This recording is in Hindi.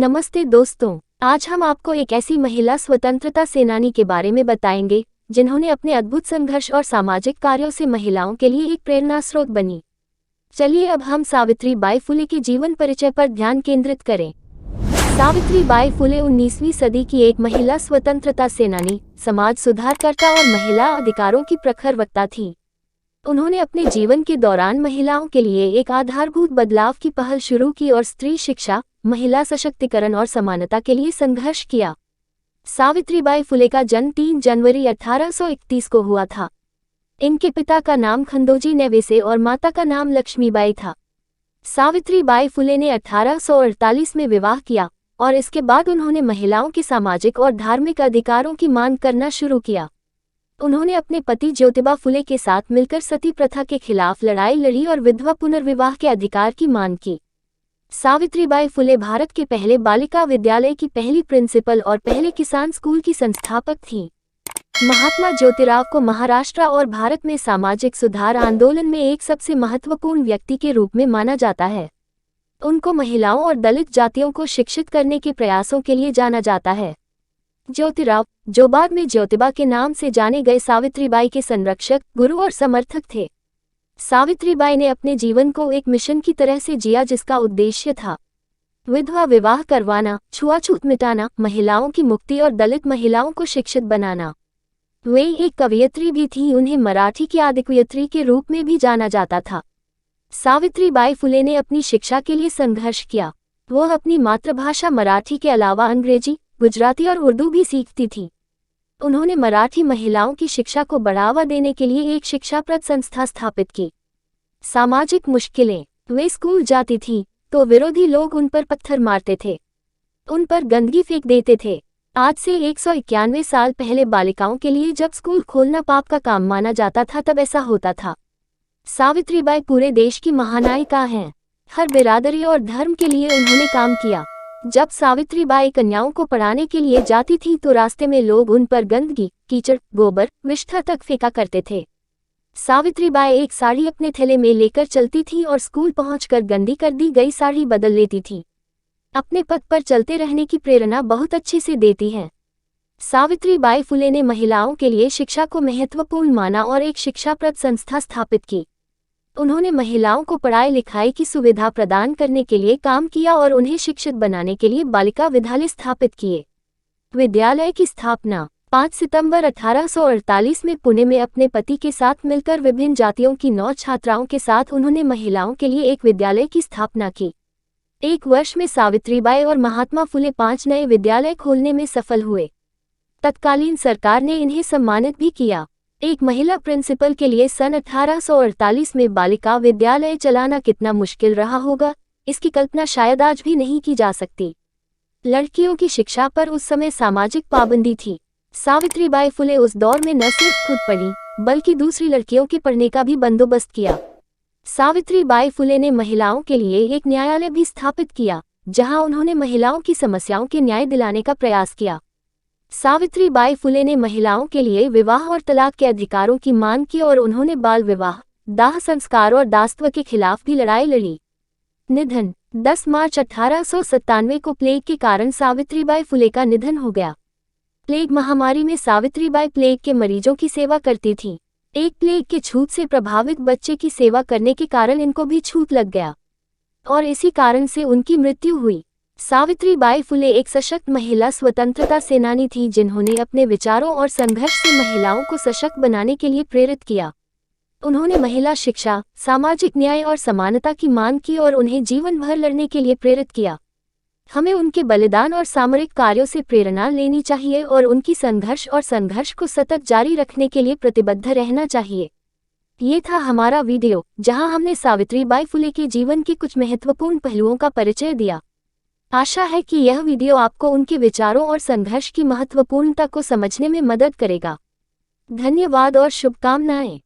नमस्ते दोस्तों, आज हम आपको एक ऐसी महिला स्वतंत्रता सेनानी के बारे में बताएंगे जिन्होंने अपने अद्भुत संघर्ष और सामाजिक कार्यों से महिलाओं के लिए एक प्रेरणा स्रोत बनी। चलिए अब हम सावित्री बाई फुले के जीवन परिचय पर ध्यान केंद्रित करें। सावित्री बाई फुले 19वीं सदी की एक महिला स्वतंत्रता सेनानी, समाज सुधारकर्ता और महिला अधिकारों की प्रखर वक्ता थी। उन्होंने अपने जीवन के दौरान महिलाओं के लिए एक आधारभूत बदलाव की पहल शुरू की और स्त्री शिक्षा, महिला सशक्तिकरण और समानता के लिए संघर्ष किया। सावित्रीबाई फुले का जन्म 3 जनवरी 1831 को हुआ था। इनके पिता का नाम खंडोजी नेवेसे और माता का नाम लक्ष्मीबाई था। सावित्रीबाई फुले ने 1848 में विवाह किया और इसके बाद उन्होंने महिलाओं के सामाजिक और धार्मिक अधिकारों की मांग करना शुरू किया। उन्होंने अपने पति ज्योतिबा फुले के साथ मिलकर सती प्रथा के खिलाफ लड़ाई लड़ी और विधवा पुनर्विवाह के अधिकार की मांग की। सावित्रीबाई फुले भारत के पहले बालिका विद्यालय की पहली प्रिंसिपल और पहले किसान स्कूल की संस्थापक थीं। महात्मा ज्योतिराव को महाराष्ट्र और भारत में सामाजिक सुधार आंदोलन में एक सबसे महत्वपूर्ण व्यक्ति के रूप में माना जाता है। उनको महिलाओं और दलित जातियों को शिक्षित करने के प्रयासों के लिए जाना जाता है। ज्योतिराव, जो बाद में ज्योतिबा के नाम से जाने गए, सावित्रीबाई के संरक्षक, गुरु और समर्थक थे। सावित्रीबाई ने अपने जीवन को एक मिशन की तरह से जिया जिसका उद्देश्य था विधवा विवाह करवाना, छुआछूत मिटाना, महिलाओं की मुक्ति और दलित महिलाओं को शिक्षित बनाना। वे एक कवयित्री भी थीं। उन्हें मराठी की आदिकवयित्री के रूप में भी जाना जाता था। सावित्रीबाई फुले ने अपनी शिक्षा के लिए संघर्ष किया। वह अपनी मातृभाषा मराठी के अलावा अंग्रेजी, गुजराती और उर्दू भी सीखती थी। उन्होंने मराठी महिलाओं की शिक्षा को बढ़ावा देने के लिए एक शिक्षाप्रद संस्था स्थापित की। सामाजिक मुश्किलें, वे स्कूल जाती थीं तो विरोधी लोग उन पर पत्थर मारते थे, उन पर गंदगी फेंक देते थे। आज से 191 साल पहले बालिकाओं के लिए जब स्कूल खोलना पाप का काम माना जाता था, तब ऐसा होता था। सावित्रीबाई पूरे देश की महानायिका हैं। हर बिरादरी और धर्म के लिए उन्होंने काम किया। जब सावित्रीबाई कन्याओं को पढ़ाने के लिए जाती थी तो रास्ते में लोग उन पर गंदगी, कीचड़, गोबर, विष्ठा तक फेंका करते थे। सावित्रीबाई एक साड़ी अपने थैले में लेकर चलती थी और स्कूल पहुंचकर गंदी कर दी गई साड़ी बदल लेती थी। अपने पथ पर चलते रहने की प्रेरणा बहुत अच्छे से देती हैं। सावित्रीबाई फुले ने महिलाओं के लिए शिक्षा को महत्वपूर्ण माना और एक शिक्षाप्रद संस्था स्थापित की। उन्होंने महिलाओं को पढ़ाई लिखाई की सुविधा प्रदान करने के लिए काम किया और उन्हें शिक्षित बनाने के लिए बालिका विद्यालय स्थापित किए। विद्यालय की स्थापना 5 सितंबर 1848 में पुणे में अपने पति के साथ मिलकर विभिन्न जातियों की 9 छात्राओं के साथ उन्होंने महिलाओं के लिए एक विद्यालय की स्थापना की। एक वर्ष में सावित्रीबाई और महात्मा फुले 5 नए विद्यालय खोलने में सफल हुए। तत्कालीन सरकार ने इन्हें सम्मानित भी किया। एक महिला प्रिंसिपल के लिए सन 1848 में बालिका विद्यालय चलाना कितना मुश्किल रहा होगा, इसकी कल्पना शायद आज भी नहीं की जा सकती। लड़कियों की शिक्षा पर उस समय सामाजिक पाबंदी थी। सावित्रीबाई फुले उस दौर में न सिर्फ खुद पढ़ी बल्कि दूसरी लड़कियों के पढ़ने का भी बंदोबस्त किया। सावित्रीबाई फुले ने महिलाओं के लिए एक न्यायालय भी स्थापित किया, जहां उन्होंने महिलाओं की समस्याओं के न्याय दिलाने का प्रयास किया। सावित्रीबाई फुले ने महिलाओं के लिए विवाह और तलाक के अधिकारों की मांग की और उन्होंने बाल विवाह, दाह संस्कार और दासत्व के खिलाफ भी लड़ाई लड़ी। निधन 10 मार्च 1897 को प्लेग के कारण सावित्रीबाई फुले का निधन हो गया। प्लेग महामारी में सावित्रीबाई प्लेग के मरीजों की सेवा करती थीं। एक प्लेग के छूत से प्रभावित बच्चे की सेवा करने के कारण इनको भी छूत लग गया और इसी कारण से उनकी मृत्यु हुई। सावित्रीबाई फुले एक सशक्त महिला स्वतंत्रता सेनानी थी जिन्होंने अपने विचारों और संघर्ष से महिलाओं को सशक्त बनाने के लिए प्रेरित किया। उन्होंने महिला शिक्षा, सामाजिक न्याय और समानता की मांग की और उन्हें जीवन भर लड़ने के लिए प्रेरित किया। हमें उनके बलिदान और सामरिक कार्यों से प्रेरणा लेनी चाहिए और उनकी संघर्ष को सतत जारी रखने के लिए प्रतिबद्ध रहना चाहिए। ये था हमारा वीडियो, जहां हमने सावित्रीबाई फुले के जीवन के कुछ महत्वपूर्ण पहलुओं का परिचय दिया। आशा है कि यह वीडियो आपको उनके विचारों और संघर्ष की महत्वपूर्णता को समझने में मदद करेगा। धन्यवाद और शुभकामनाएं।